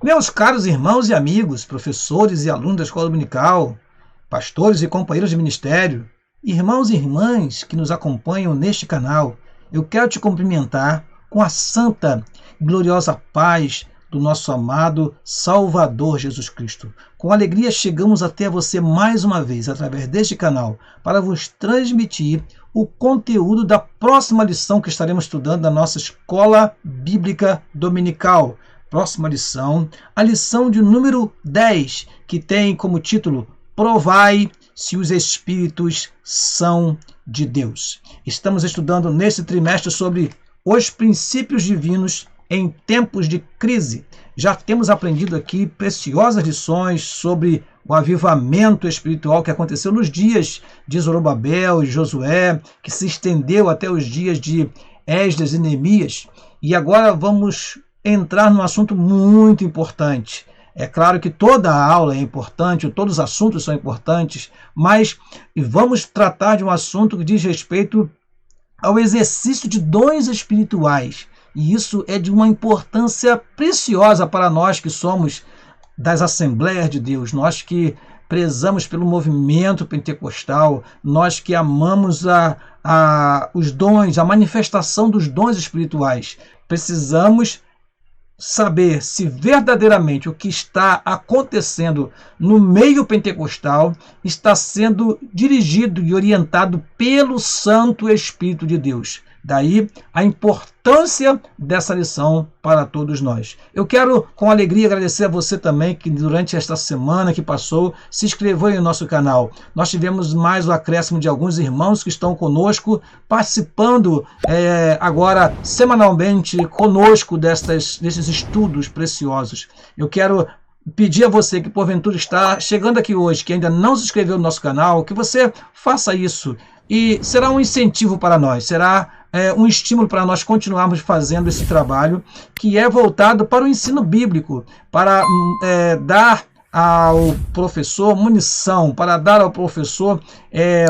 Meus caros irmãos e amigos, professores e alunos da escola dominical, pastores e companheiros de ministério, irmãos e irmãs que nos acompanham neste canal, eu quero te cumprimentar com a santa e gloriosa paz do nosso amado Salvador Jesus Cristo. Com alegria chegamos até você mais uma vez através deste canal para vos transmitir o conteúdo da próxima lição que estaremos estudando na nossa escola bíblica dominical. Próxima lição, a lição de número 10, que tem como título Provai se os Espíritos são de Deus. Estamos estudando nesse trimestre sobre os princípios divinos em tempos de crise. Já temos aprendido aqui preciosas lições sobre o avivamento espiritual que aconteceu nos dias de Zorobabel e Josué, que se estendeu até os dias de Esdras e Neemias. E agora vamos entrar num assunto muito importante. É claro que toda a aula é importante, todos os assuntos são importantes, mas vamos tratar de um assunto que diz respeito ao exercício de dons espirituais. E isso é de uma importância preciosa para nós que somos das Assembleias de Deus, nós que prezamos pelo movimento pentecostal, nós que amamos os dons, a manifestação dos dons espirituais. Precisamos saber se verdadeiramente o que está acontecendo no meio pentecostal está sendo dirigido e orientado pelo Santo Espírito de Deus. Daí a importância dessa lição para todos nós. Eu quero com alegria agradecer a você também que durante esta semana que passou se inscreveu em nosso canal. Nós tivemos mais o acréscimo de alguns irmãos que estão conosco, participando agora semanalmente conosco desses estudos preciosos. Eu quero pedir a você que porventura está chegando aqui hoje, que ainda não se inscreveu no nosso canal, que você faça isso. E será um incentivo para nós, será um estímulo para nós continuarmos fazendo esse trabalho que é voltado para o ensino bíblico, para dar ao professor munição, para dar ao professor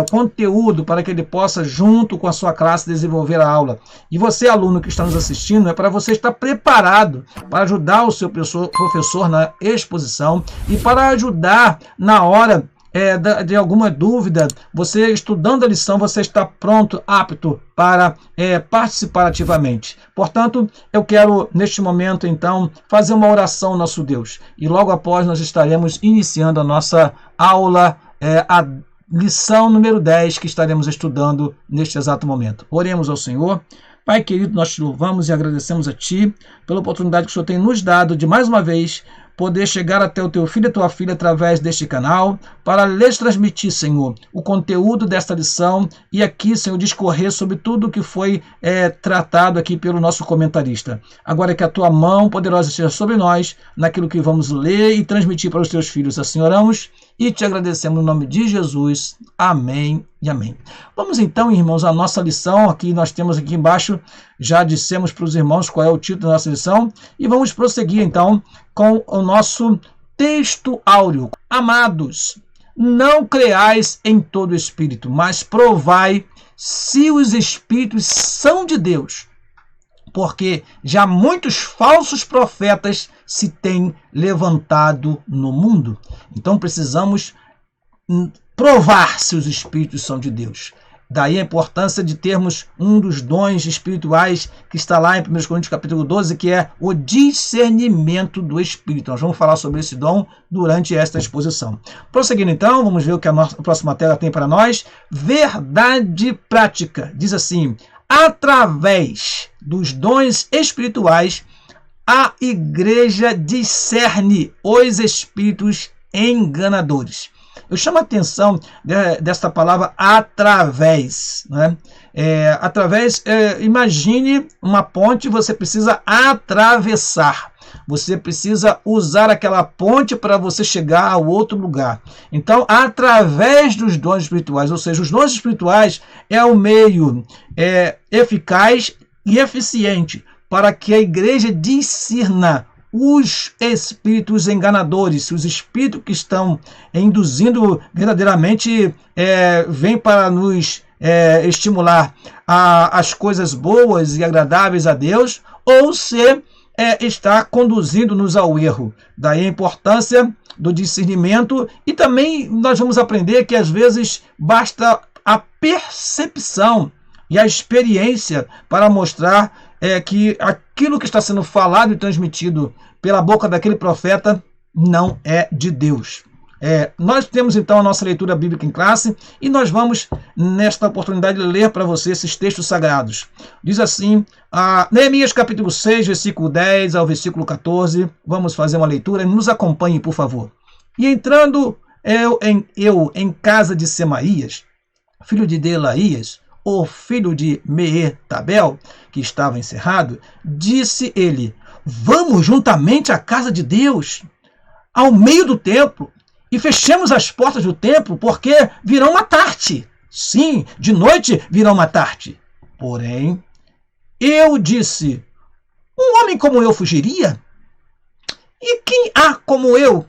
conteúdo para que ele possa, junto com a sua classe, desenvolver a aula. E você, aluno que está nos assistindo, é para você estar preparado para ajudar o seu professor na exposição e para ajudar na hora de alguma dúvida, você estudando a lição, você está pronto, apto para participar ativamente. Portanto, eu quero neste momento então fazer uma oração ao nosso Deus e logo após nós estaremos iniciando a nossa aula, a lição número 10 que estaremos estudando neste exato momento. Oremos ao Senhor. Pai querido, nós te louvamos e agradecemos a Ti pela oportunidade que o Senhor tem nos dado de mais uma vez poder chegar até o teu filho e tua filha através deste canal, para lhes transmitir, Senhor, o conteúdo desta lição e aqui, Senhor, discorrer sobre tudo o que foi tratado aqui pelo nosso comentarista. Agora que a tua mão poderosa esteja sobre nós, naquilo que vamos ler e transmitir para os teus filhos. Assim oramos e te agradecemos no nome de Jesus. Amém e amém. Vamos então, irmãos, à nossa lição. Aqui nós temos aqui embaixo, já dissemos para os irmãos qual é o título da nossa lição e vamos prosseguir então com o nosso texto áureo. Amados, não creais em todo espírito, mas provai se os espíritos são de Deus, porque já muitos falsos profetas se têm levantado no mundo. Então precisamos provar se os espíritos são de Deus. Daí a importância de termos um dos dons espirituais que está lá em 1 Coríntios capítulo 12, que é o discernimento do Espírito. Nós vamos falar sobre esse dom durante esta exposição. Prosseguindo então, vamos ver o que a próxima tela tem para nós. Verdade prática. Diz assim: através dos dons espirituais, a igreja discerne os espíritos enganadores. Eu chamo a atenção desta palavra através, né? Imagine uma ponte, você precisa atravessar. Você precisa usar aquela ponte para você chegar ao outro lugar. Então, através dos dons espirituais, ou seja, os dons espirituais é o meio eficaz e eficiente para que a igreja discerna os espíritos enganadores, os espíritos que estão induzindo verdadeiramente, vêm para nos estimular as coisas boas e agradáveis a Deus, ou se está conduzindo-nos ao erro. Daí a importância do discernimento, e também nós vamos aprender que às vezes basta a percepção e a experiência para mostrar que aquilo que está sendo falado e transmitido pela boca daquele profeta não é de Deus. Nós temos então a nossa leitura bíblica em classe e nós vamos, nesta oportunidade, ler para você esses textos sagrados. Diz assim, Neemias capítulo 6, versículo 10 ao versículo 14. Vamos fazer uma leitura, nos acompanhe, por favor. E entrando eu em casa de Semaías, filho de Delaías, o filho de Meetabel, que estava encerrado, disse ele: vamos juntamente à casa de Deus, ao meio do templo, e fechemos as portas do templo, porque virão matar-te. Sim, de noite virão matar-te. Porém, eu disse: um homem como eu fugiria? E quem há como eu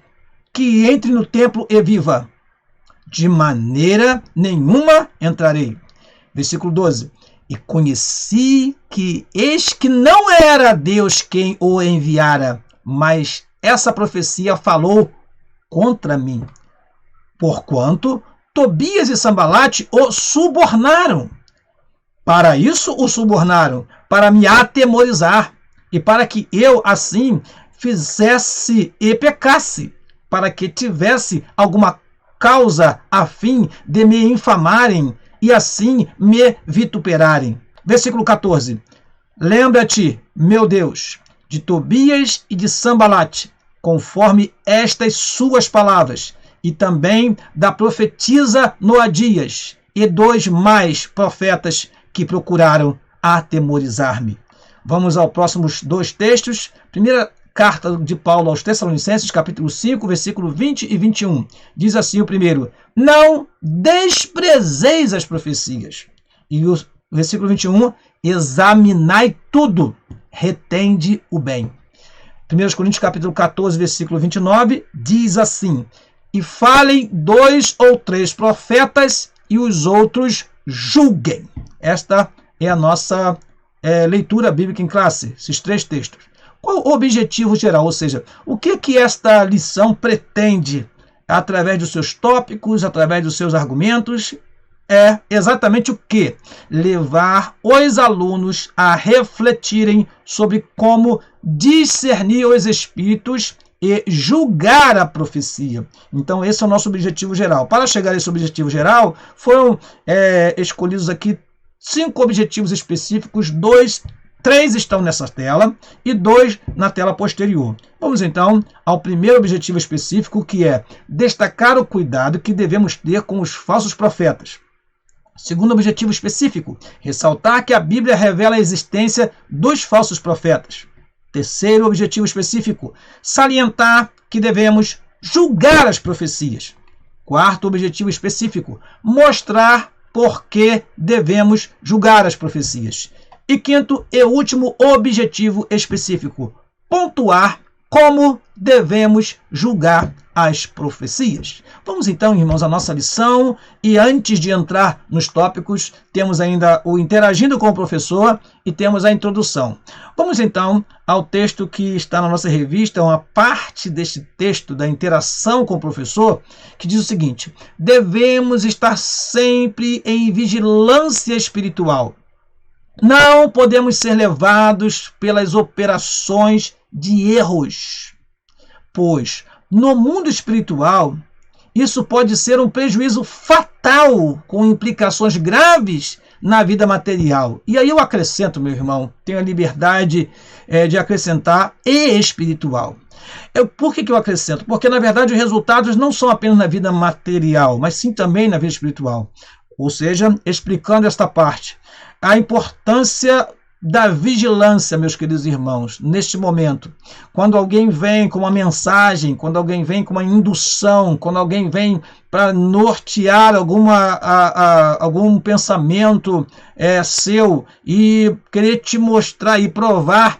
que entre no templo e viva? De maneira nenhuma entrarei. Versículo 12. E conheci que eis que não era Deus quem o enviara, mas essa profecia falou contra mim, porquanto Tobias e Sambalate o subornaram. Para isso o subornaram, para me atemorizar, e para que eu assim fizesse e pecasse, para que tivesse alguma causa a fim de me infamarem e assim me vituperarem. Versículo 14. Lembra-te, meu Deus, de Tobias e de Sambalate, conforme estas suas palavras, e também da profetisa Noadias e dos mais profetas que procuraram atemorizar-me. Vamos aos próximos dois textos. Primeira carta de Paulo aos Tessalonicenses, capítulo 5, versículo 20 e 21. Diz assim o primeiro: não desprezeis as profecias. E o versículo 21, examinai tudo, retende o bem. 1 Coríntios capítulo 14, versículo 29, diz assim: e falem 2 ou 3 profetas e os outros julguem. Esta é a nossa leitura bíblica em classe, esses 3 textos. Qual o objetivo geral? Ou seja, o que esta lição pretende através dos seus tópicos, através dos seus argumentos? É exatamente o que? Levar os alunos a refletirem sobre como discernir os espíritos e julgar a profecia. Então esse é o nosso objetivo geral. Para chegar a esse objetivo geral, foram escolhidos aqui 5 objetivos específicos, 3 estão nessa tela e 2 na tela posterior. Vamos então ao primeiro objetivo específico, que é destacar o cuidado que devemos ter com os falsos profetas. Segundo objetivo específico, ressaltar que a Bíblia revela a existência dos falsos profetas. Terceiro objetivo específico, salientar que devemos julgar as profecias. Quarto objetivo específico, mostrar por que devemos julgar as profecias. E quinto e último objetivo específico, pontuar como devemos julgar as profecias. Vamos então, irmãos, à nossa lição, e antes de entrar nos tópicos, temos ainda o interagindo com o professor e temos a introdução. Vamos então ao texto que está na nossa revista, uma parte deste texto da interação com o professor, que diz o seguinte: devemos estar sempre em vigilância espiritual. Não podemos ser levados pelas operações de erros, pois no mundo espiritual isso pode ser um prejuízo fatal, com implicações graves na vida material. E aí eu acrescento, meu irmão, tenho a liberdade de acrescentar e espiritual. Por que eu acrescento? Porque, na verdade, os resultados não são apenas na vida material, mas sim também na vida espiritual. Ou seja, explicando esta parte, a importância da vigilância, meus queridos irmãos, neste momento. Quando alguém vem com uma mensagem, quando alguém vem com uma indução, quando alguém vem para nortear algum pensamento seu e querer te mostrar e provar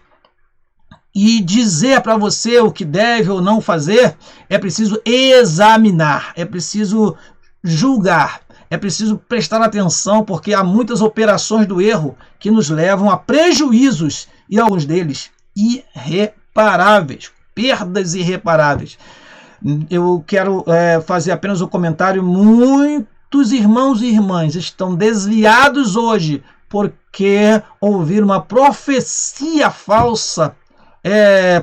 e dizer para você o que deve ou não fazer, é preciso examinar, é preciso julgar. É preciso prestar atenção, porque há muitas operações do erro que nos levam a prejuízos, e alguns deles irreparáveis. Perdas irreparáveis. Eu quero fazer apenas um comentário. Muitos irmãos e irmãs estão desviados hoje porque ouviram uma profecia falsa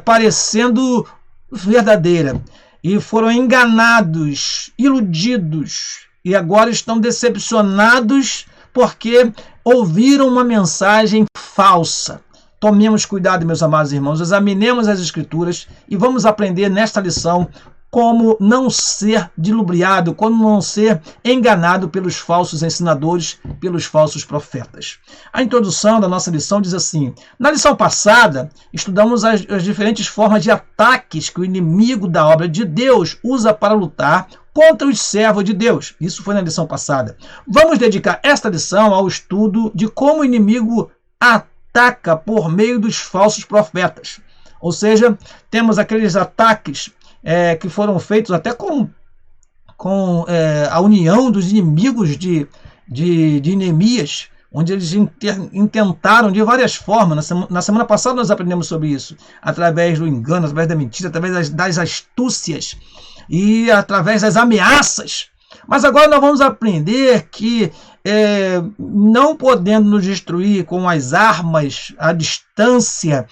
parecendo verdadeira e foram enganados, iludidos, e agora estão decepcionados porque ouviram uma mensagem falsa. Tomemos cuidado, meus amados irmãos, examinemos as Escrituras e vamos aprender nesta lição como não ser dilubriado, como não ser enganado pelos falsos ensinadores, pelos falsos profetas. A introdução da nossa lição diz assim: na lição passada, estudamos as diferentes formas de ataques que o inimigo da obra de Deus usa para lutar contra os servos de Deus. Isso foi na lição passada. Vamos dedicar esta lição ao estudo de como o inimigo ataca por meio dos falsos profetas. Ou seja, temos aqueles ataques que foram feitos até com a união dos inimigos de Neemias, onde eles intentaram de várias formas. Na semana passada nós aprendemos sobre isso, através do engano, através da mentira, através das astúcias e através das ameaças. Mas agora nós vamos aprender que, não podendo nos destruir com as armas à distância,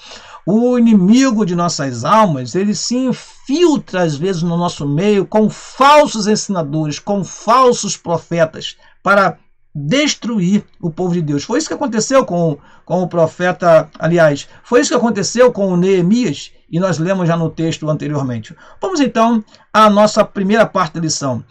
o inimigo de nossas almas, ele se infiltra às vezes no nosso meio com falsos ensinadores, com falsos profetas, para destruir o povo de Deus. Foi isso que aconteceu com o profeta, aliás, foi isso que aconteceu com o Neemias, e nós lemos já no texto anteriormente. Vamos então à nossa primeira parte da lição.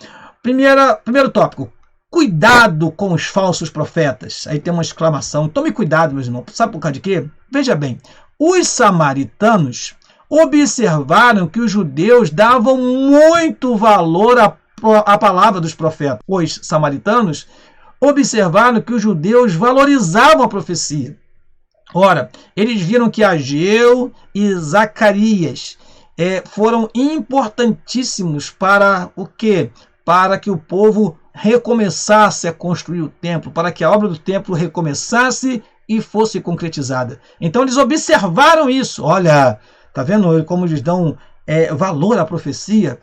Primeiro tópico: cuidado com os falsos profetas. Aí tem uma exclamação. Tome cuidado, meus irmãos. Sabe por causa de quê? Veja bem. Os samaritanos observaram que os judeus davam muito valor à palavra dos profetas. Os samaritanos observaram que os judeus valorizavam a profecia. Ora, eles viram que Ageu e Zacarias foram importantíssimos para o quê? Para que o povo recomeçasse a construir o templo, para que a obra do templo recomeçasse e fosse concretizada. Então eles observaram isso. Olha, tá vendo como eles dão valor à profecia?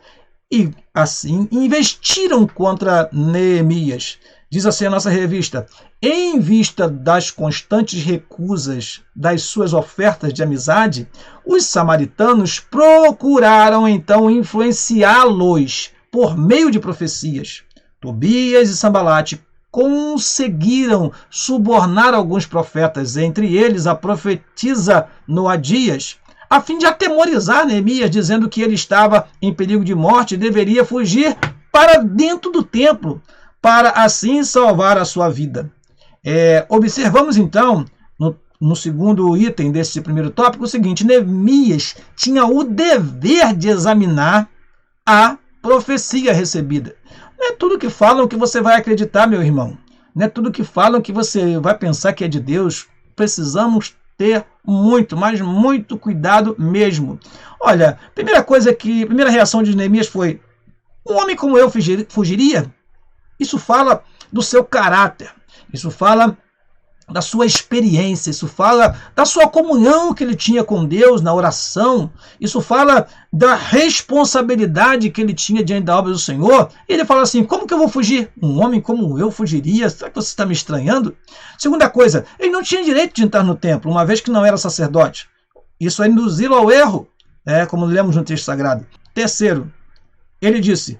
E assim investiram contra Neemias. Diz assim a nossa revista: em vista das constantes recusas das suas ofertas de amizade, os samaritanos procuraram então influenciá-los por meio de profecias. Tobias e Sambalate conseguiram subornar alguns profetas, entre eles a profetisa Noadias, a fim de atemorizar Neemias, dizendo que ele estava em perigo de morte e deveria fugir para dentro do templo, para assim salvar a sua vida. Observamos então, no segundo item desse primeiro tópico, o seguinte: Neemias tinha o dever de examinar a profecia recebida. Não é tudo que falam que você vai acreditar, meu irmão. Não é tudo que falam que você vai pensar que é de Deus. Precisamos ter muito, mas muito cuidado mesmo. Olha, primeira reação de Neemias foi: um homem como eu fugiria? Isso fala do seu caráter. Isso fala da sua experiência, isso fala da sua comunhão que ele tinha com Deus na oração, isso fala da responsabilidade que ele tinha diante da obra do Senhor. E ele fala assim: como que eu vou fugir? Um homem como eu fugiria? Será que você está me estranhando? Segunda coisa, ele não tinha direito de entrar no templo, uma vez que não era sacerdote. Isso é induzi-lo ao erro, como lemos no texto sagrado. Terceiro, ele disse: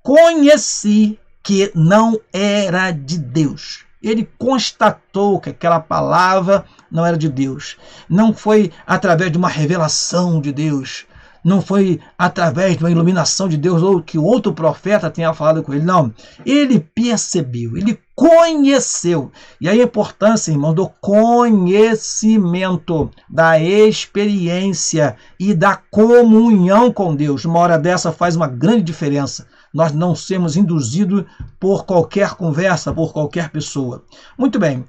conheci que não era de Deus. Ele constatou que aquela palavra não era de Deus. Não foi através de uma revelação de Deus. Não foi através de uma iluminação de Deus ou que outro profeta tenha falado com ele. Não. Ele percebeu, ele conheceu. E aí a importância, irmão, do conhecimento, da experiência e da comunhão com Deus. Uma hora dessa faz uma grande diferença. nós não sermos induzidos por qualquer conversa, por qualquer pessoa. Muito bem.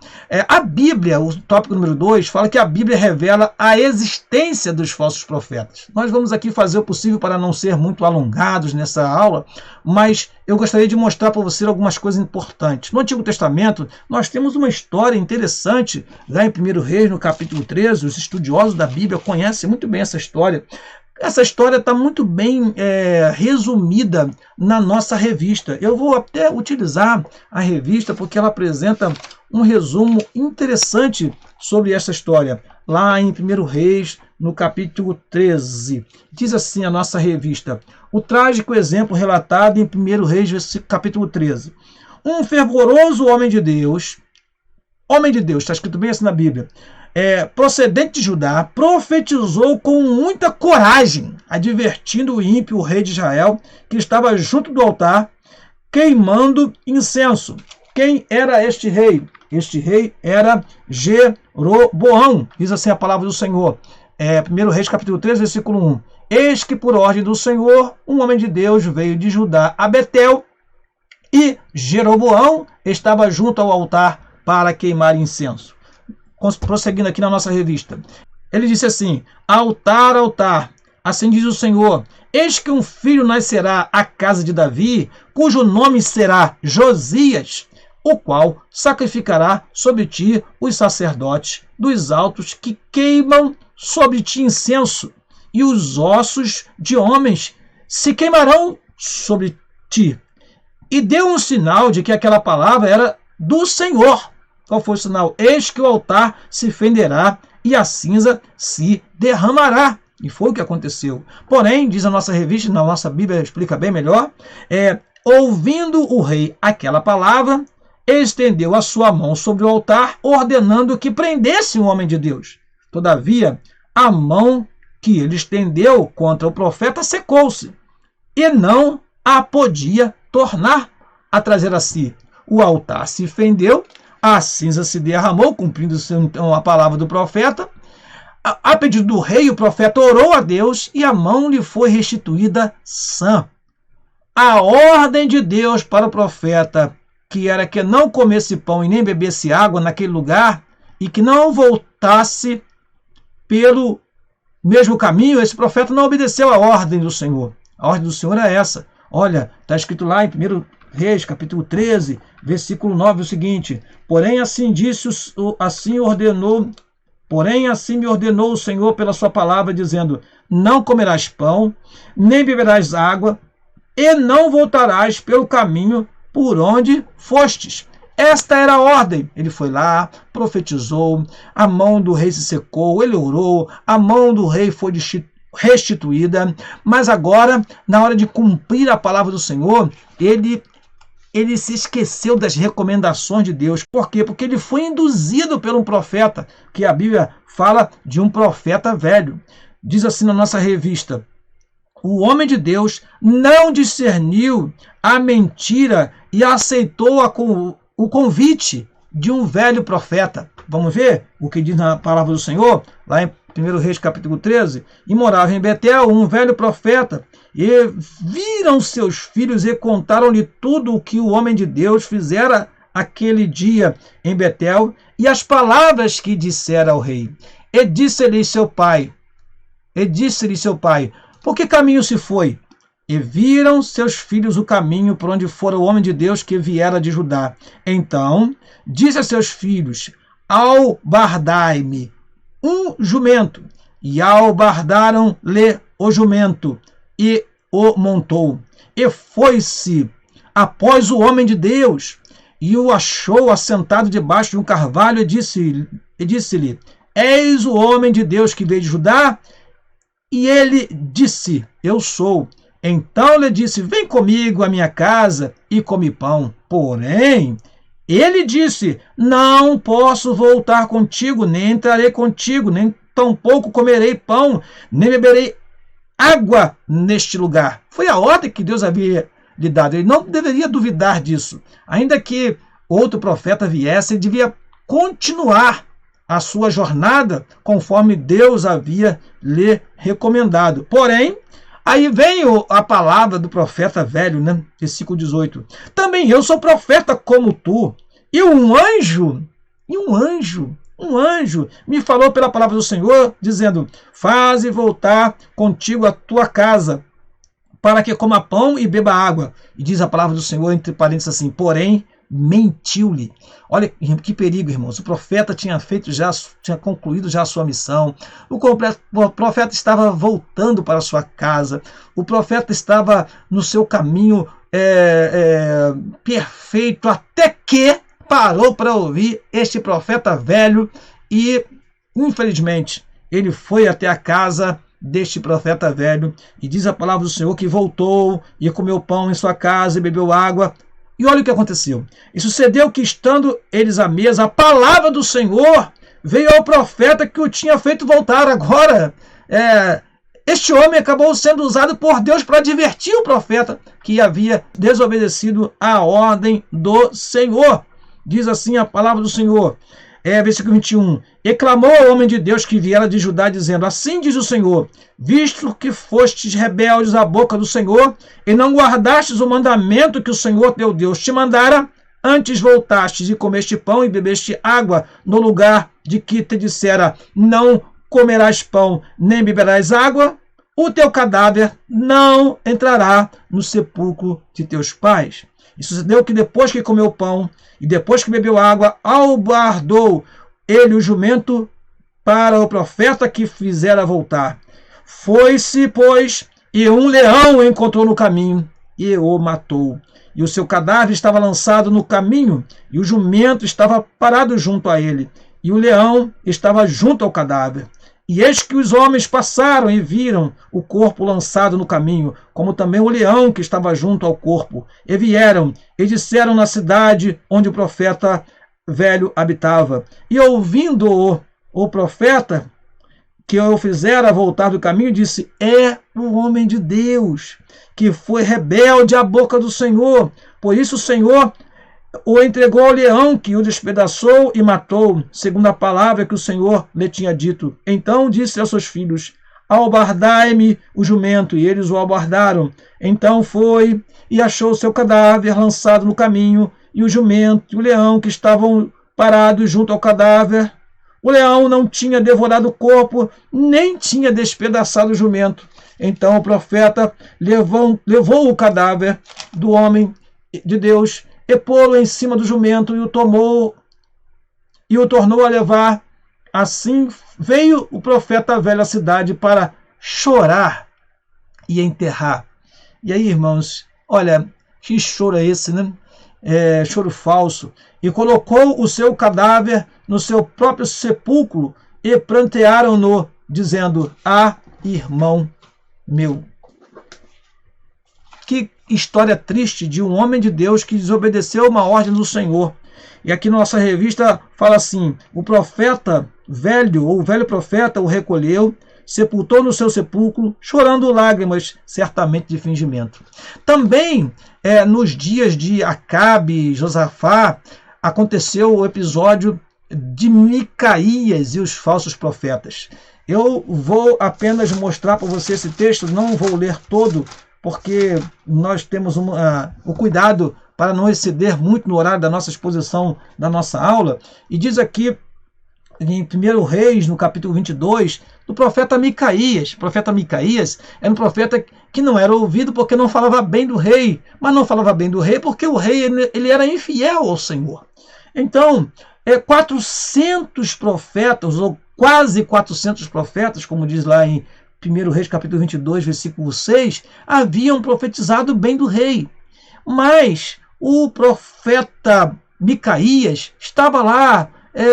A Bíblia, o tópico número 2, fala que a Bíblia revela a existência dos falsos profetas. Nós vamos aqui fazer o possível para não ser muito alongados nessa aula, mas eu gostaria de mostrar para você algumas coisas importantes. No Antigo Testamento, nós temos uma história interessante, lá em 1 Reis, no capítulo 13, os estudiosos da Bíblia conhecem muito bem essa história. Essa história está muito bem resumida na nossa revista. Eu vou até utilizar a revista porque ela apresenta um resumo interessante sobre essa história. Lá em 1 Reis, no capítulo 13, diz assim a nossa revista: o trágico exemplo relatado em 1 Reis, capítulo 13. Um fervoroso homem de Deus, está escrito bem assim na Bíblia, procedente de Judá, profetizou com muita coragem, advertindo o ímpio, o rei de Israel, que estava junto do altar, queimando incenso. Quem era este rei? Este rei era Jeroboão, diz assim a palavra do Senhor. 1 Reis capítulo 13, versículo 1. Eis que por ordem do Senhor, um homem de Deus veio de Judá a Betel, e Jeroboão estava junto ao altar para queimar incenso. Prosseguindo aqui na nossa revista. Ele disse assim: altar, altar, assim diz o Senhor, eis que um filho nascerá à casa de Davi, cujo nome será Josias, o qual sacrificará sobre ti os sacerdotes dos altos que queimam sobre ti incenso, e os ossos de homens se queimarão sobre ti. E deu um sinal de que aquela palavra era do Senhor. Qual foi o sinal? Eis que o altar se fenderá e a cinza se derramará. E foi o que aconteceu. Porém, diz a nossa revista, na nossa Bíblia explica bem melhor, ouvindo o rei aquela palavra, estendeu a sua mão sobre o altar, ordenando que prendesse o homem de Deus. Todavia, a mão que ele estendeu contra o profeta secou-se, e não a podia tornar a trazer a si. O altar se fendeu, a cinza se derramou, cumprindo-se então a palavra do profeta. A pedido do rei, o profeta orou a Deus e a mão lhe foi restituída sã. A ordem de Deus para o profeta, que era que não comesse pão e nem bebesse água naquele lugar, e que não voltasse pelo mesmo caminho, esse profeta não obedeceu à ordem do Senhor. A ordem do Senhor é essa. Olha, está escrito lá em 1 Reis, capítulo 13, versículo 9, o seguinte: porém assim me ordenou o Senhor pela sua palavra, dizendo: não comerás pão, nem beberás água, e não voltarás pelo caminho por onde fostes. Esta era a ordem. Ele foi lá, profetizou, a mão do rei se secou, ele orou, a mão do rei foi restituída, mas agora, na hora de cumprir a palavra do Senhor, ele se esqueceu das recomendações de Deus. Por quê? Porque ele foi induzido por um profeta, que a Bíblia fala de um profeta velho. Diz assim na nossa revista: o homem de Deus não discerniu a mentira e aceitou o convite de um velho profeta. Vamos ver o que diz na palavra do Senhor, lá em 1 Reis capítulo 13. E morava em Betel um velho profeta, e viram seus filhos e contaram-lhe tudo o que o homem de Deus fizera aquele dia em Betel, e as palavras que dissera ao rei. E disse-lhe seu pai, por que caminho se foi? E viram seus filhos o caminho por onde fora o homem de Deus que viera de Judá. Então disse a seus filhos: albardai-me um jumento. E albardaram-lhe o jumento, e o montou. E foi-se após o homem de Deus, e o achou assentado debaixo de um carvalho, e disse-lhe: eis o homem de Deus que veio de Judá? E ele disse: eu sou. Então lhe disse: vem comigo à minha casa e come pão. Porém, ele disse: não posso voltar contigo, nem entrarei contigo, nem tampouco comerei pão, nem beberei água neste lugar. Foi a ordem que Deus havia lhe dado. Ele não deveria duvidar disso. Ainda que outro profeta viesse, ele devia continuar a sua jornada conforme Deus havia lhe recomendado. Porém, Aí vem a palavra do profeta velho, né? Versículo 18. Também eu sou profeta como tu, e um anjo me falou pela palavra do Senhor, dizendo: faze voltar contigo a tua casa, para que coma pão e beba água. E diz a palavra do Senhor, entre parênteses assim, porém, mentiu-lhe. Olha que perigo, irmãos. O profeta tinha concluído já a sua missão. O profeta estava voltando para a sua casa. O profeta estava no seu caminho perfeito, até que parou para ouvir este profeta velho e, infelizmente, ele foi até a casa deste profeta velho, e diz a palavra do Senhor que voltou e comeu pão em sua casa e bebeu água. E olha o que aconteceu. E sucedeu que, estando eles à mesa, a palavra do Senhor veio ao profeta que o tinha feito voltar. Agora, este homem acabou sendo usado por Deus para advertir o profeta que havia desobedecido a ordem do Senhor. Diz assim a palavra do Senhor, versículo 21. E clamou ao homem de Deus que viera de Judá, dizendo: assim diz o Senhor, visto que fostes rebeldes à boca do Senhor, e não guardastes o mandamento que o Senhor teu Deus te mandara, antes voltastes e comeste pão e bebeste água no lugar de que te dissera: não comerás pão, nem beberás água, o teu cadáver não entrará no sepulcro de teus pais. E sucedeu que, depois que comeu pão e depois que bebeu água, albardou ele o jumento para o profeta que fizera voltar. Foi-se, pois, e um leão o encontrou no caminho e o matou. E o seu cadáver estava lançado no caminho, e o jumento estava parado junto a ele, e o leão estava junto ao cadáver. E eis que os homens passaram e viram o corpo lançado no caminho, como também o leão que estava junto ao corpo. E vieram e disseram na cidade onde o profeta velho habitava. E ouvindo o profeta que o fizera voltar do caminho, disse: é o homem de Deus, que foi rebelde à boca do Senhor. Por isso o Senhor o entregou ao leão, que o despedaçou e matou, segundo a palavra que o Senhor lhe tinha dito. Então disse aos seus filhos: albardai-me o jumento. E eles o albardaram. Então foi e achou o seu cadáver lançado no caminho, e o jumento e o leão que estavam parados junto ao cadáver. O leão não tinha devorado o corpo, nem tinha despedaçado o jumento. Então o profeta levou o cadáver do homem de Deus e pô-lo em cima do jumento, e o tornou a levar. Assim veio o profeta velho à cidade para chorar e enterrar. E aí, irmãos, olha, que choro é esse, né? Choro falso. E colocou o seu cadáver no seu próprio sepulcro e prantearam-no, dizendo: ah, irmão meu. Que história triste de um homem de Deus que desobedeceu uma ordem do Senhor. E aqui na nossa revista fala assim: o profeta velho, ou o velho profeta, o recolheu, sepultou no seu sepulcro, chorando lágrimas, certamente de fingimento. Também, nos dias de Acabe e Josafá, aconteceu o episódio de Micaías e os falsos profetas. Eu vou apenas mostrar para você esse texto, não vou ler todo, porque nós temos o cuidado para não exceder muito no horário da nossa exposição, da nossa aula. E diz aqui, em 1 Reis, no capítulo 22, do profeta Micaías. O profeta Micaías era um profeta que não era ouvido porque não falava bem do rei. Mas não falava bem do rei porque o rei ele era infiel ao Senhor. Então, 400 profetas, ou quase 400 profetas, como diz lá em 1 Reis, capítulo 22, versículo 6, haviam profetizado bem do rei. Mas o profeta Micaías estava lá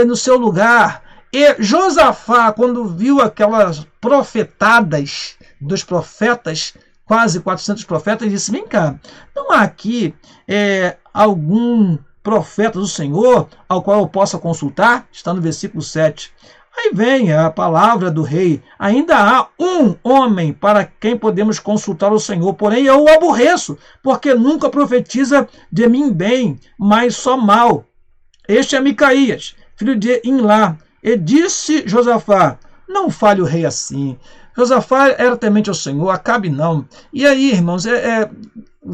no seu lugar. E Josafá, quando viu aquelas profetadas dos profetas, quase 400 profetas, disse: vem cá, não há aqui algum profeta do Senhor ao qual eu possa consultar? Está no versículo 7. Aí vem a palavra do rei: ainda há um homem para quem podemos consultar o Senhor, porém eu o aborreço, porque nunca profetiza de mim bem, mas só mal. Este é Micaías, filho de Imlá. E disse Josafá: não fale o rei assim, Josafá era temente ao Senhor, Acabe não. E aí, irmãos,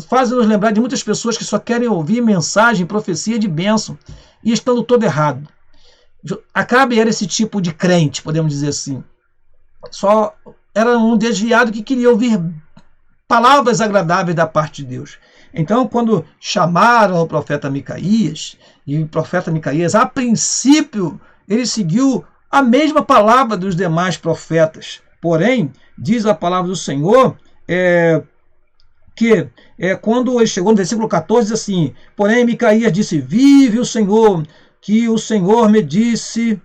faz-nos lembrar de muitas pessoas que só querem ouvir mensagem, profecia de bênção, e estando todo errado. Acabe era esse tipo de crente, podemos dizer assim. Só era um desviado que queria ouvir palavras agradáveis da parte de Deus. Então, quando chamaram o profeta Micaías, e o profeta Micaías, a princípio, ele seguiu a mesma palavra dos demais profetas. Porém, diz a palavra do Senhor, que quando ele chegou no versículo 14, diz assim: porém, Micaías disse: vive o Senhor, que o Senhor me disse,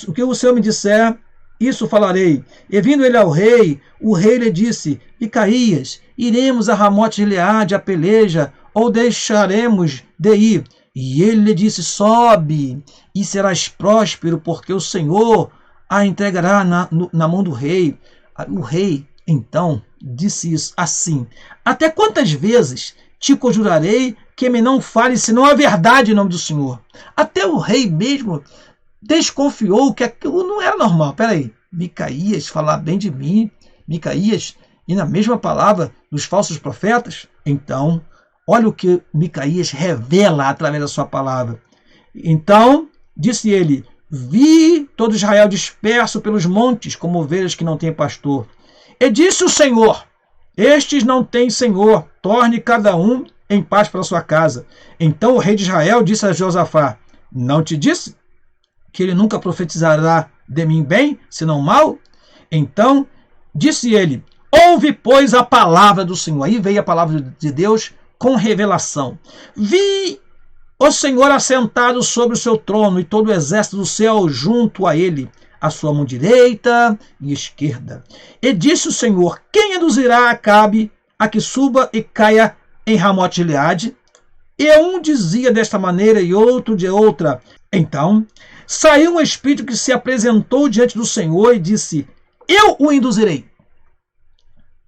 o que o Senhor me disser, isso falarei. E vindo ele ao rei, o rei lhe disse: Micaías, iremos a Ramote-Gileade a peleja, ou deixaremos de ir? E ele lhe disse: sobe, e serás próspero, porque o Senhor a entregará na mão do rei. O rei, então, disse isso assim: até quantas vezes te conjurarei que me não fale senão a verdade em nome do Senhor? Até o rei mesmo desconfiou que aquilo não era normal. Peraí, Micaías falar bem de mim, Micaías, e na mesma palavra dos falsos profetas? Então, olha o que Micaías revela através da sua palavra. Então, disse ele: vi todo Israel disperso pelos montes, como ovelhas que não têm pastor. E disse o Senhor: estes não têm Senhor, torne cada um em paz para sua casa. Então o rei de Israel disse a Josafá: não te disse que ele nunca profetizará de mim bem, senão mal? Então disse ele: ouve, pois, a palavra do Senhor. Aí veio a palavra de Deus com revelação. Vi o Senhor assentado sobre o seu trono, e todo o exército do céu junto a ele, a sua mão direita e esquerda. E disse o Senhor: quem induzirá Acabe a que suba e caia em Ramote-Gileade? E um dizia desta maneira e outro de outra. Então saiu um espírito que se apresentou diante do Senhor e disse: eu o induzirei.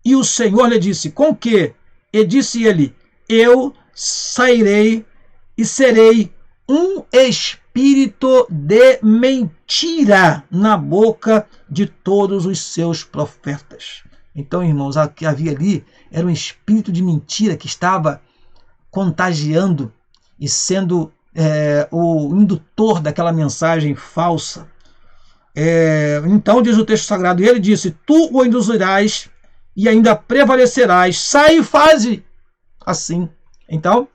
E o Senhor lhe disse: com que? E disse ele: eu sairei e serei um espírito de mentira na boca de todos os seus profetas. Então, irmãos, o que havia ali era um espírito de mentira que estava contagiando e sendo o indutor daquela mensagem falsa. Então, diz o texto sagrado, e ele disse: tu o induzirás e ainda prevalecerás. Sai e faze assim. Então,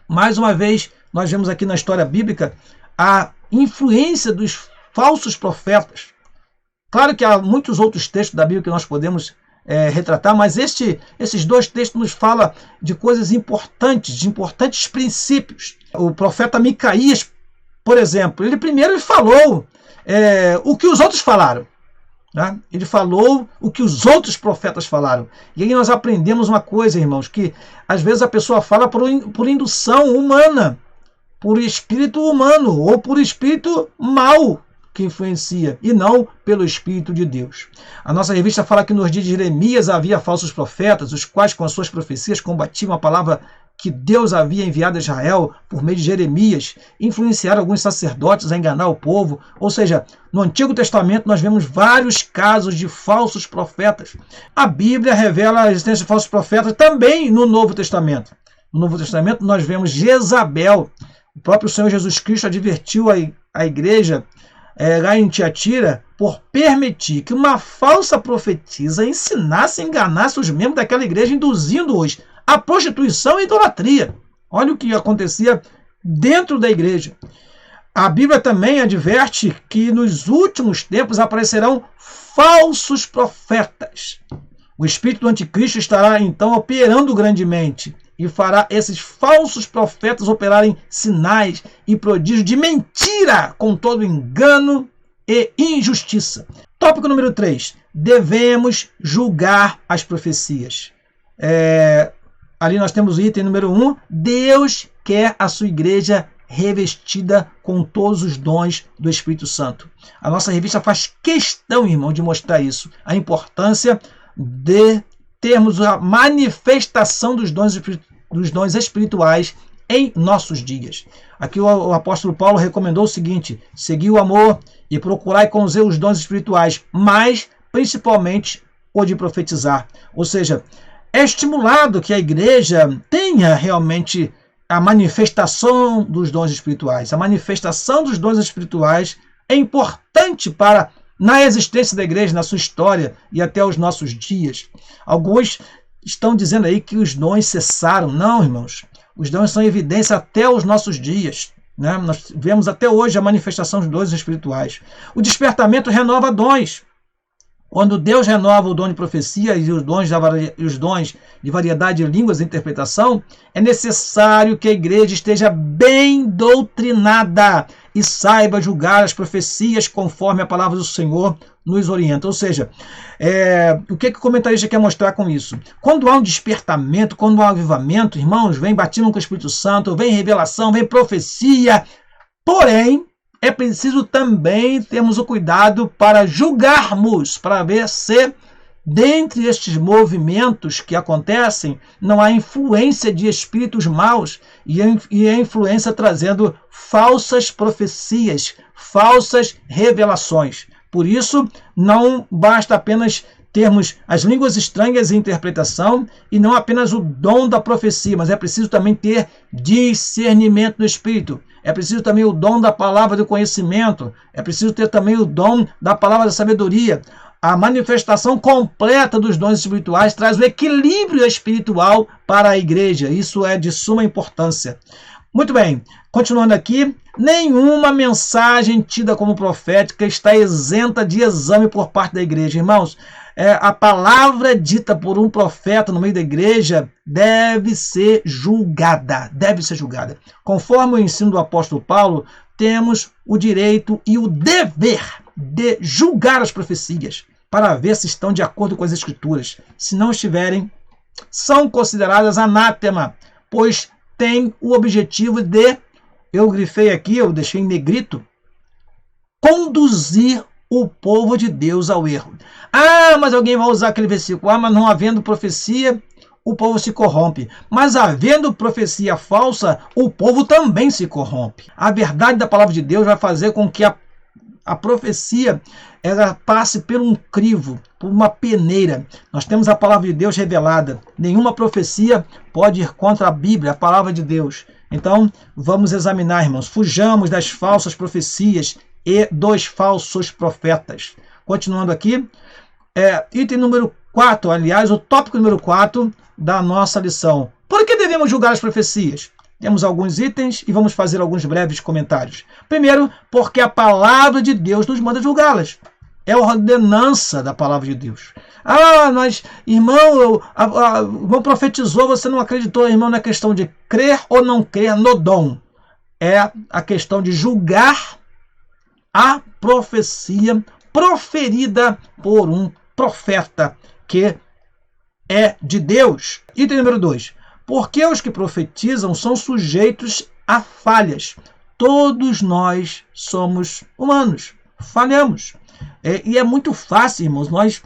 mais uma vez, nós vemos aqui na história bíblica a influência dos falsos profetas. Claro que há muitos outros textos da Bíblia que nós podemos retratar, mas esses dois textos nos falam de coisas importantes, de importantes princípios. O profeta Micaías, por exemplo, ele primeiro falou o que os outros falaram. Né? Ele falou o que os outros profetas falaram. E aí nós aprendemos uma coisa, irmãos, que às vezes a pessoa fala por indução humana, por espírito humano ou por espírito mau que influencia, e não pelo Espírito de Deus. A nossa revista fala que nos dias de Jeremias havia falsos profetas, os quais com as suas profecias combatiam a palavra que Deus havia enviado a Israel por meio de Jeremias, influenciaram alguns sacerdotes a enganar o povo. Ou seja, no Antigo Testamento nós vemos vários casos de falsos profetas. A Bíblia revela a existência de falsos profetas também no Novo Testamento. No Novo Testamento nós vemos Jezabel. O próprio Senhor Jesus Cristo advertiu a igreja lá em Tiatira por permitir que uma falsa profetisa ensinasse e enganasse os membros daquela igreja, induzindo-os à prostituição e idolatria. Olha o que acontecia dentro da igreja. A Bíblia também adverte que nos últimos tempos aparecerão falsos profetas. O espírito do anticristo estará então operando grandemente e fará esses falsos profetas operarem sinais e prodígios de mentira, com todo engano e injustiça. Tópico número 3. Devemos julgar as profecias. Ali nós temos o item número 1. Deus quer a sua igreja revestida com todos os dons do Espírito Santo. A nossa revista faz questão, irmão, de mostrar isso. A importância de termos a manifestação dos dons espirituais em nossos dias. Aqui o apóstolo Paulo recomendou o seguinte: seguir o amor e procurai com zelo os dons espirituais, mas principalmente o de profetizar. Ou seja, é estimulado que a igreja tenha realmente a manifestação dos dons espirituais. A manifestação dos dons espirituais é importante na existência da igreja, na sua história e até os nossos dias. Alguns estão dizendo aí que os dons cessaram. Não, irmãos. Os dons são evidência até os nossos dias. Né? Nós vemos até hoje a manifestação dos dons espirituais. O despertamento renova dons. Quando Deus renova o dom de profecia e os dons de variedade de línguas e interpretação, é necessário que a igreja esteja bem doutrinada e saiba julgar as profecias conforme a palavra do Senhor nos orienta. Ou seja, o que o comentarista quer mostrar com isso? Quando há um despertamento, quando há um avivamento, irmãos, vem batismo com o Espírito Santo, vem revelação, vem profecia, porém, é preciso também termos o cuidado para julgarmos, para ver se, dentre estes movimentos que acontecem, não há influência de espíritos maus e a influência trazendo falsas profecias, falsas revelações. Por isso, não basta apenas termos as línguas estranhas e interpretação e não apenas o dom da profecia, mas é preciso também ter discernimento do Espírito. É preciso também o dom da palavra do conhecimento. É preciso ter também o dom da palavra da sabedoria. A manifestação completa dos dons espirituais traz o equilíbrio espiritual para a igreja. Isso é de suma importância. Muito bem, continuando aqui, nenhuma mensagem tida como profética está isenta de exame por parte da igreja. Irmãos, a palavra dita por um profeta no meio da igreja deve ser julgada. Conforme o ensino do apóstolo Paulo, temos o direito e o dever de julgar as profecias para ver se estão de acordo com as escrituras. Se não estiverem, são consideradas anátema, pois tem o objetivo de, eu grifei aqui, eu deixei em negrito, conduzir o povo de Deus ao erro. Mas alguém vai usar aquele versículo. Mas não havendo profecia, o povo se corrompe. Mas havendo profecia falsa, o povo também se corrompe. A verdade da palavra de Deus vai fazer com que a profecia ela passe por um crivo, por uma peneira. Nós temos a palavra de Deus revelada. Nenhuma profecia pode ir contra a Bíblia, a palavra de Deus. Então, vamos examinar, irmãos. Fujamos das falsas profecias e dos falsos profetas. Continuando aqui, item número 4, aliás, o tópico número 4 da nossa lição. Por que devemos julgar as profecias? Temos alguns itens e vamos fazer alguns breves comentários. Primeiro, porque a palavra de Deus nos manda julgá-las. É a ordenança da palavra de Deus. Irmão, o irmão profetizou, você não acreditou, irmão, na questão de crer ou não crer no dom. É a questão de julgar a profecia proferida por um profeta que é de Deus. Item número 2. Porque os que profetizam são sujeitos a falhas. Todos nós somos humanos, falhamos. E é muito fácil, irmãos, nós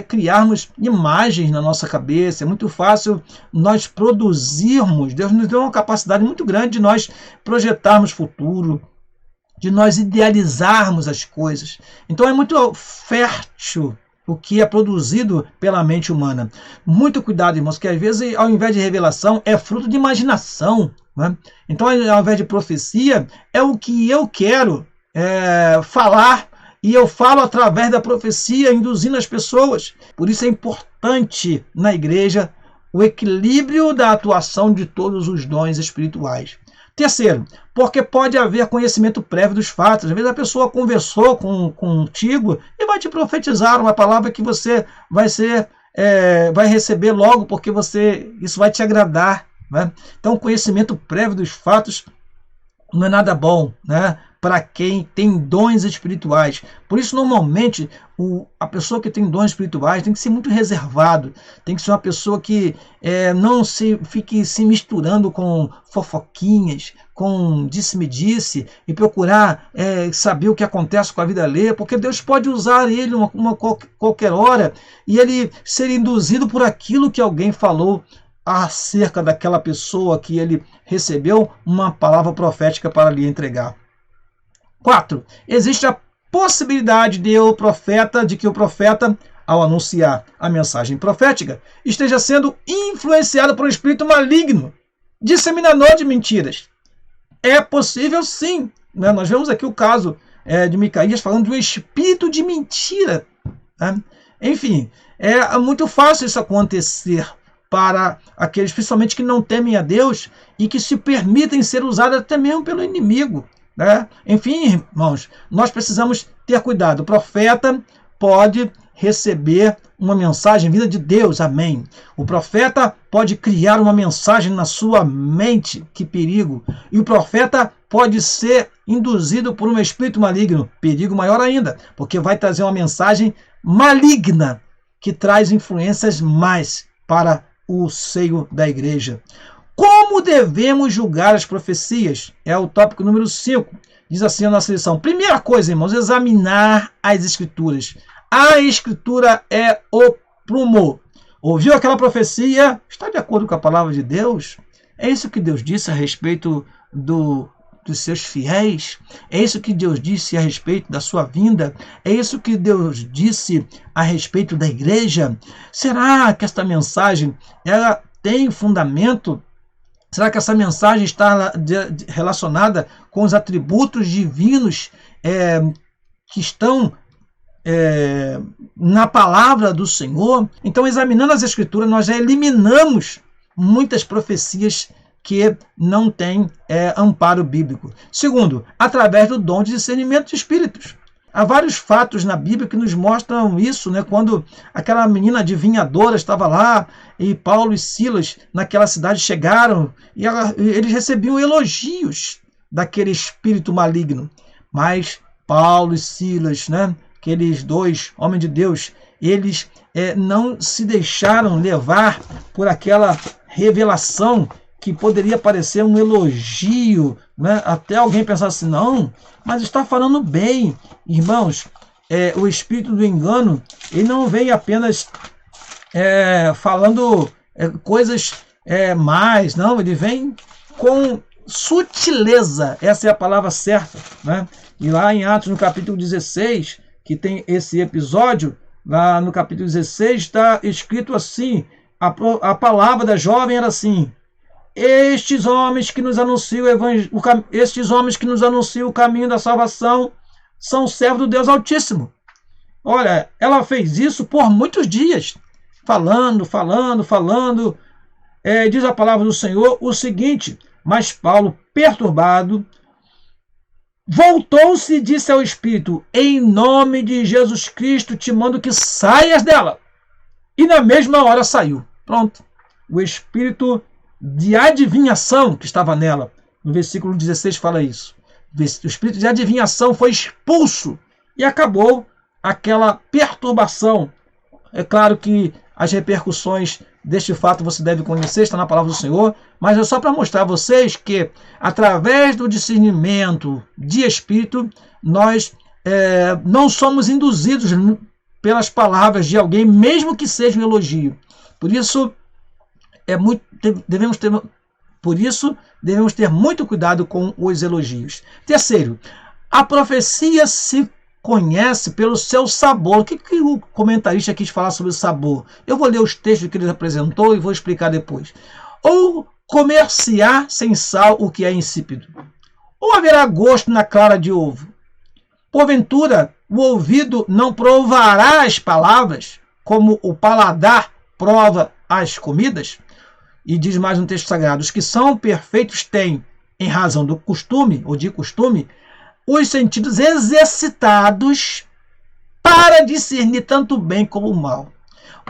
criarmos imagens na nossa cabeça, é muito fácil nós produzirmos. Deus nos deu uma capacidade muito grande de nós projetarmos futuro, de nós idealizarmos as coisas. Então é muito fértil o que é produzido pela mente humana. Muito cuidado, irmãos, que às vezes, ao invés de revelação, é fruto de imaginação. Né? Então, ao invés de profecia, é o que eu quero falar, e eu falo através da profecia, induzindo as pessoas. Por isso é importante na igreja o equilíbrio da atuação de todos os dons espirituais. Terceiro, porque pode haver conhecimento prévio dos fatos. Às vezes a pessoa conversou contigo e vai te profetizar uma palavra que você vai receber logo, porque isso vai te agradar. Né? Então, conhecimento prévio dos fatos não é nada bom, né? Para quem tem dons espirituais. Por isso, normalmente, a pessoa que tem dons espirituais tem que ser muito reservado, tem que ser uma pessoa que não fique se misturando com fofoquinhas, com disse-me-disse, e procurar saber o que acontece com a vida alheia, porque Deus pode usar ele qualquer hora, e ele ser induzido por aquilo que alguém falou acerca daquela pessoa que ele recebeu uma palavra profética para lhe entregar. 4. Existe a possibilidade de que o profeta, ao anunciar a mensagem profética, esteja sendo influenciado por um espírito maligno, disseminador de mentiras. É possível sim, né? Nós vemos aqui o caso de Micaías falando de um espírito de mentira, né? Enfim, é muito fácil isso acontecer para aqueles, principalmente, que não temem a Deus e que se permitem ser usados até mesmo pelo inimigo, né? Enfim, irmãos, nós precisamos ter cuidado. O profeta pode receber uma mensagem vinda de Deus, amém. O profeta pode criar uma mensagem na sua mente, que perigo. E o profeta pode ser induzido por um espírito maligno, perigo maior ainda, porque vai trazer uma mensagem maligna que traz influências mais para o seio da igreja. Como devemos julgar as profecias? É o tópico número 5. Diz assim a nossa lição. Primeira coisa, irmãos, examinar as escrituras. A escritura é o prumo. Ouviu aquela profecia? Está de acordo com a palavra de Deus? É isso que Deus disse a respeito dos seus fiéis? É isso que Deus disse a respeito da sua vinda? É isso que Deus disse a respeito da igreja? Será que esta mensagem ela tem fundamento? Será que essa mensagem está relacionada com os atributos divinos que estão na palavra do Senhor? Então, examinando as Escrituras, nós já eliminamos muitas profecias que não têm amparo bíblico. Segundo, através do dom de discernimento de espíritos. Há vários fatos na Bíblia que nos mostram isso, né? Quando aquela menina adivinhadora estava lá e Paulo e Silas naquela cidade chegaram e eles recebiam elogios daquele espírito maligno. Mas Paulo e Silas, né? Aqueles dois homens de Deus, eles não se deixaram levar por aquela revelação que poderia parecer um elogio, né? Até alguém pensar assim, não, mas está falando bem. Irmãos, o espírito do engano, ele não vem apenas falando coisas mais, não, ele vem com sutileza, essa é a palavra certa, né? E lá em Atos, no capítulo 16, que tem esse episódio, lá no capítulo 16 está escrito assim, a palavra da jovem era assim: estes homens que nos anunciam o caminho da salvação são servos do Deus Altíssimo. Olha, ela fez isso por muitos dias, falando. Diz a palavra do Senhor o seguinte: mas Paulo, perturbado, voltou-se e disse ao Espírito: em nome de Jesus Cristo te mando que saias dela. E na mesma hora saiu. Pronto. O Espírito de adivinhação que estava nela, no versículo 16 fala isso. O espírito de adivinhação foi expulso e acabou aquela perturbação. É claro que as repercussões deste fato você deve conhecer, está na palavra do Senhor, mas é só para mostrar a vocês que, através do discernimento de espírito, nós não somos induzidos pelas palavras de alguém, mesmo que seja um elogio. Por isso, devemos ter muito cuidado com os elogios. Terceiro, a profecia se conhece pelo seu sabor. O que o comentarista quis falar sobre o sabor? Eu vou ler os textos que ele apresentou e vou explicar depois. Ou comerciar sem sal o que é insípido. Ou haverá gosto na clara de ovo. Porventura, o ouvido não provará as palavras, como o paladar prova as comidas? E diz mais um texto sagrado: os que são perfeitos têm, em razão do costume, ou de costume, os sentidos exercitados para discernir tanto o bem como o mal.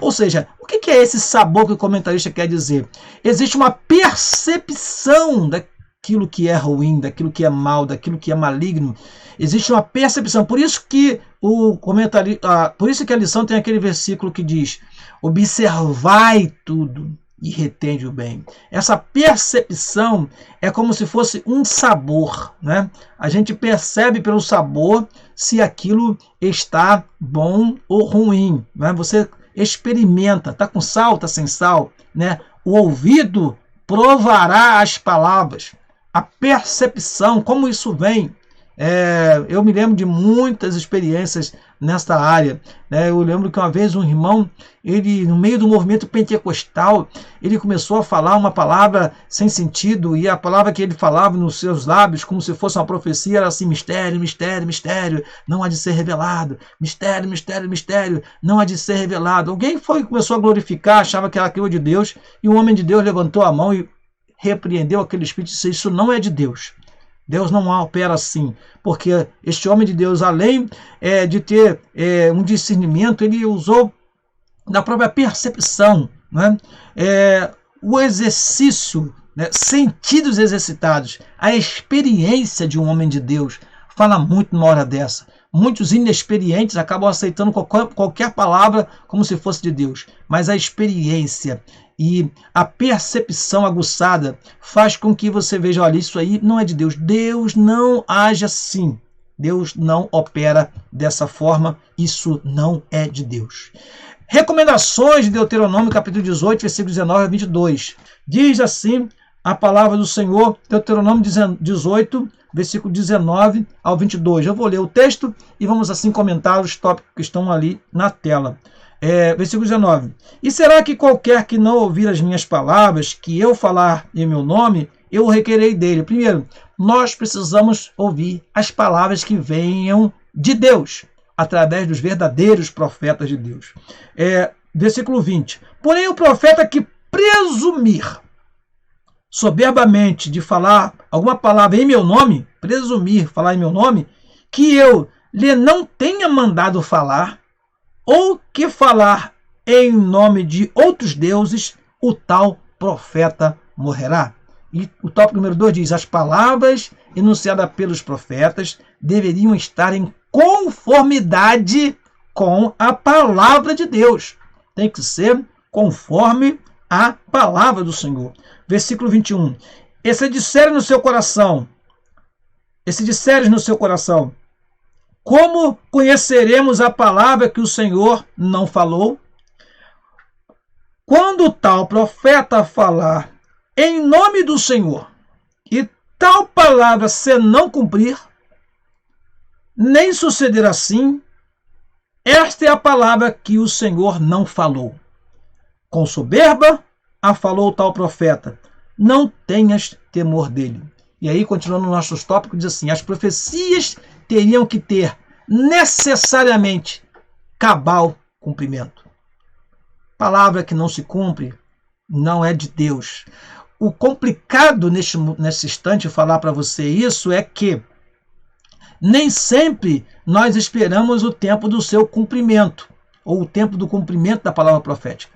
Ou seja, o que é esse sabor que o comentarista quer dizer? Existe uma percepção daquilo que é ruim, daquilo que é mal, daquilo que é maligno. Existe uma percepção. Por isso que por isso que a lição tem aquele versículo que diz: observai tudo e retende o bem. Essa percepção é como se fosse um sabor, né? A gente percebe pelo sabor se aquilo está bom ou ruim, né? Você experimenta, está com sal, está sem sal, né? O ouvido provará as palavras. A percepção, como isso vem? Eu me lembro de muitas experiências nesta área, né? Eu lembro que uma vez um irmão, ele no meio do movimento pentecostal, ele começou a falar uma palavra sem sentido, e a palavra que ele falava nos seus lábios, como se fosse uma profecia, era assim: mistério, mistério, mistério, não há de ser revelado, mistério, mistério, mistério, não há de ser revelado. Alguém começou a glorificar, achava que era aquilo de Deus, e um homem de Deus levantou a mão e repreendeu aquele espírito e disse: isso não é de Deus. Deus não opera assim, porque este homem de Deus, além de ter um discernimento, ele usou da própria percepção, né? O exercício, né? Sentidos exercitados, a experiência de um homem de Deus fala muito numa hora dessa. Muitos inexperientes acabam aceitando qualquer palavra como se fosse de Deus, mas a experiência e a percepção aguçada faz com que você veja: olha, isso aí não é de Deus. Deus não age assim. Deus não opera dessa forma. Isso não é de Deus. Recomendações de Deuteronômio, capítulo 18, versículos 19 a 22. Diz assim a palavra do Senhor, Deuteronômio 18, versículo 19 ao 22. Eu vou ler o texto e vamos assim comentar os tópicos que estão ali na tela. Versículo 19. E será que qualquer que não ouvir as minhas palavras, que eu falar em meu nome, eu o requerei dele? Primeiro, nós precisamos ouvir as palavras que venham de Deus, através dos verdadeiros profetas de Deus. Versículo 20. Porém, o profeta que presumir soberbamente de falar alguma palavra em meu nome, falar em meu nome, que eu lhe não tenha mandado falar, ou que falar em nome de outros deuses, o tal profeta morrerá. E o tópico número 2 diz: as palavras enunciadas pelos profetas deveriam estar em conformidade com a palavra de Deus. Tem que ser conforme a palavra do Senhor. Versículo 21. E se disseres no seu coração, como conheceremos a palavra que o Senhor não falou? Quando tal profeta falar em nome do Senhor, e tal palavra se não cumprir, nem suceder assim, esta é a palavra que o Senhor não falou. Com soberba a falou tal profeta, não tenhas temor dele. E aí, continuando nos nossos tópicos, diz assim: as profecias teriam que ter necessariamente cabal cumprimento. Palavra que não se cumpre não é de Deus. O complicado nesse instante falar para você isso é que nem sempre nós esperamos o tempo do seu cumprimento, ou o tempo do cumprimento da palavra profética.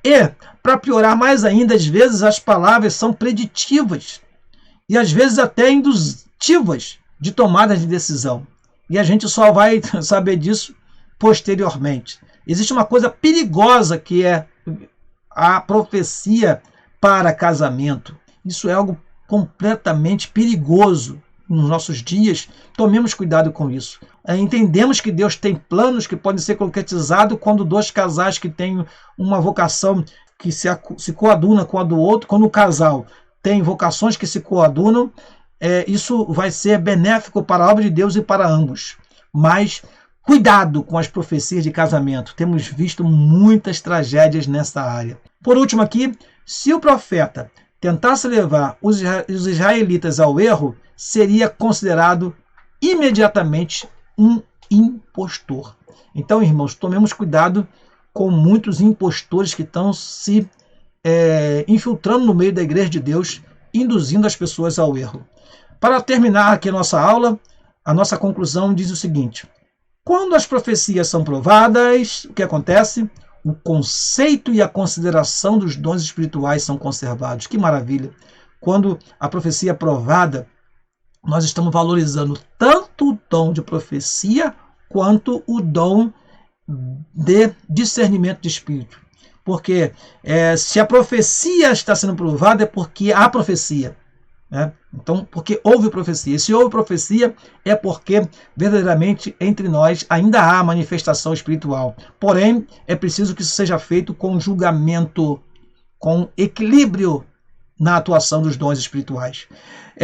E, para piorar mais ainda, às vezes as palavras são preditivas e às vezes até indutivas de tomada de decisão. E a gente só vai saber disso posteriormente. Existe uma coisa perigosa que é a profecia para casamento. Isso é algo completamente perigoso nos nossos dias. Tomemos cuidado com isso. Entendemos que Deus tem planos que podem ser concretizados quando dois casais que têm uma vocação que se coaduna com a do outro, quando o casal tem vocações que se coadunam, isso vai ser benéfico para a obra de Deus e para ambos. Mas cuidado com as profecias de casamento. Temos visto muitas tragédias nessa área. Por último aqui, se o profeta tentasse levar os israelitas ao erro, seria considerado imediatamente um impostor. Então, irmãos, tomemos cuidado com muitos impostores que estão se infiltrando no meio da igreja de Deus, induzindo as pessoas ao erro. Para terminar aqui a nossa aula, a nossa conclusão diz o seguinte: quando as profecias são provadas, o que acontece? O conceito e a consideração dos dons espirituais são conservados. Que maravilha! Quando a profecia é provada, nós estamos valorizando tanto o dom de profecia quanto o dom de discernimento de espírito. Porque se a profecia está sendo provada é porque há profecia. Então, porque houve profecia. E se houve profecia, é porque verdadeiramente entre nós ainda há manifestação espiritual. Porém, é preciso que isso seja feito com julgamento, com equilíbrio na atuação dos dons espirituais.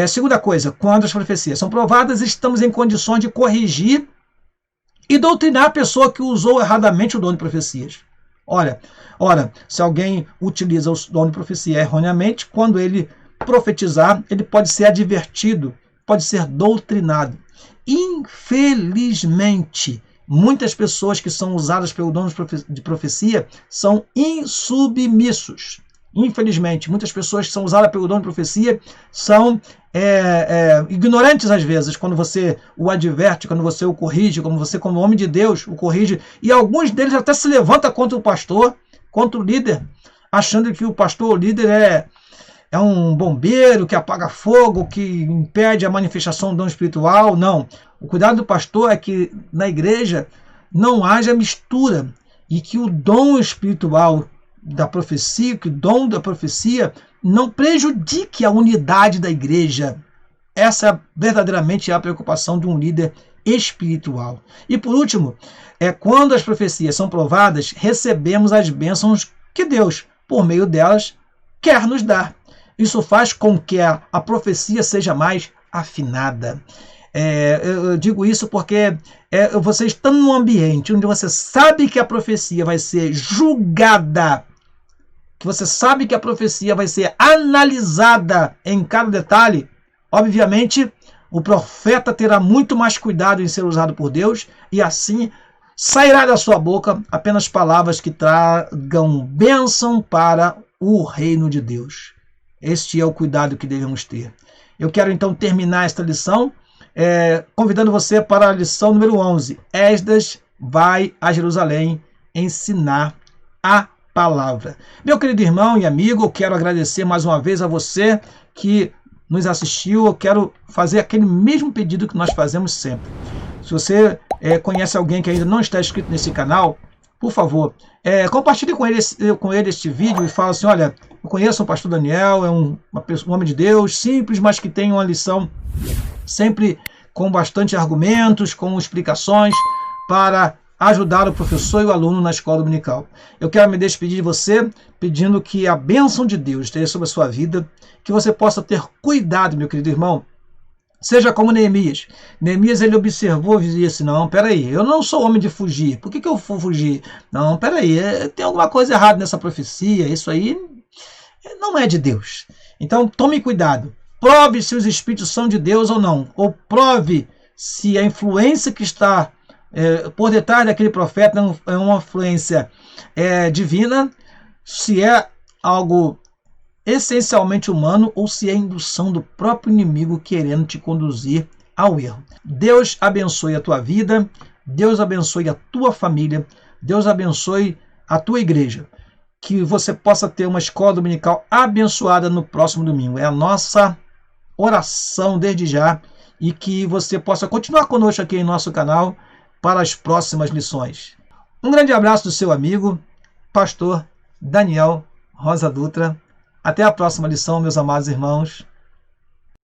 Segunda coisa, quando as profecias são provadas, estamos em condições de corrigir e doutrinar a pessoa que usou erradamente o dom de profecias. Ora, se alguém utiliza o dom de profecia erroneamente, quando ele profetizar, ele pode ser advertido, pode ser doutrinado. Infelizmente, muitas pessoas que são usadas pelo dom de profecia são insubmissos. Infelizmente, muitas pessoas que são usadas pelo dom de profecia são ignorantes às vezes, quando você o adverte, quando você o corrige, como você, como homem de Deus, o corrige. E alguns deles até se levantam contra o pastor, contra o líder, achando que o pastor, o líder, é um bombeiro que apaga fogo, que impede a manifestação do dom espiritual. Não. O cuidado do pastor é que na igreja não haja mistura e que o dom espiritual da profecia, que o dom da profecia não prejudique a unidade da igreja. Essa verdadeiramente é a preocupação de um líder espiritual. E por último, quando as profecias são provadas, recebemos as bênçãos que Deus, por meio delas, quer nos dar. Isso faz com que a profecia seja mais afinada. Eu digo isso porque você está num ambiente onde você sabe que a profecia vai ser julgada, que você sabe que a profecia vai ser analisada em cada detalhe. Obviamente, o profeta terá muito mais cuidado em ser usado por Deus e assim sairá da sua boca apenas palavras que tragam bênção para o reino de Deus. Este é o cuidado que devemos ter. Eu quero então terminar esta lição convidando você para a lição número 11. Esdras vai a Jerusalém ensinar a palavra. Meu querido irmão e amigo, eu quero agradecer mais uma vez a você que nos assistiu. Eu quero fazer aquele mesmo pedido que nós fazemos sempre. Se você conhece alguém que ainda não está inscrito nesse canal, por favor, compartilhe com ele este vídeo e fala assim: olha, eu conheço o pastor Daniel, é um homem de Deus, simples, mas que tem uma lição sempre com bastante argumentos, com explicações para ajudar o professor e o aluno na escola dominical. Eu quero me despedir de você, pedindo que a bênção de Deus esteja sobre a sua vida, que você possa ter cuidado, meu querido irmão. Seja como Neemias. Neemias, ele observou e disse: não, peraí, eu não sou homem de fugir. Por que eu vou fugir? Não, peraí, tem alguma coisa errada nessa profecia, isso aí não é de Deus. Então, tome cuidado. Prove se os espíritos são de Deus ou não. Ou prove se a influência que está por detrás daquele profeta é uma influência divina, se é algo essencialmente humano ou se é indução do próprio inimigo querendo te conduzir ao erro. Deus abençoe a tua vida, Deus abençoe a tua família, Deus abençoe a tua igreja. Que você possa ter uma escola dominical abençoada no próximo domingo. É a nossa oração desde já, e que você possa continuar conosco aqui em nosso canal para as próximas lições. Um grande abraço do seu amigo, pastor Daniel Rosa Dutra. Até a próxima lição, meus amados irmãos.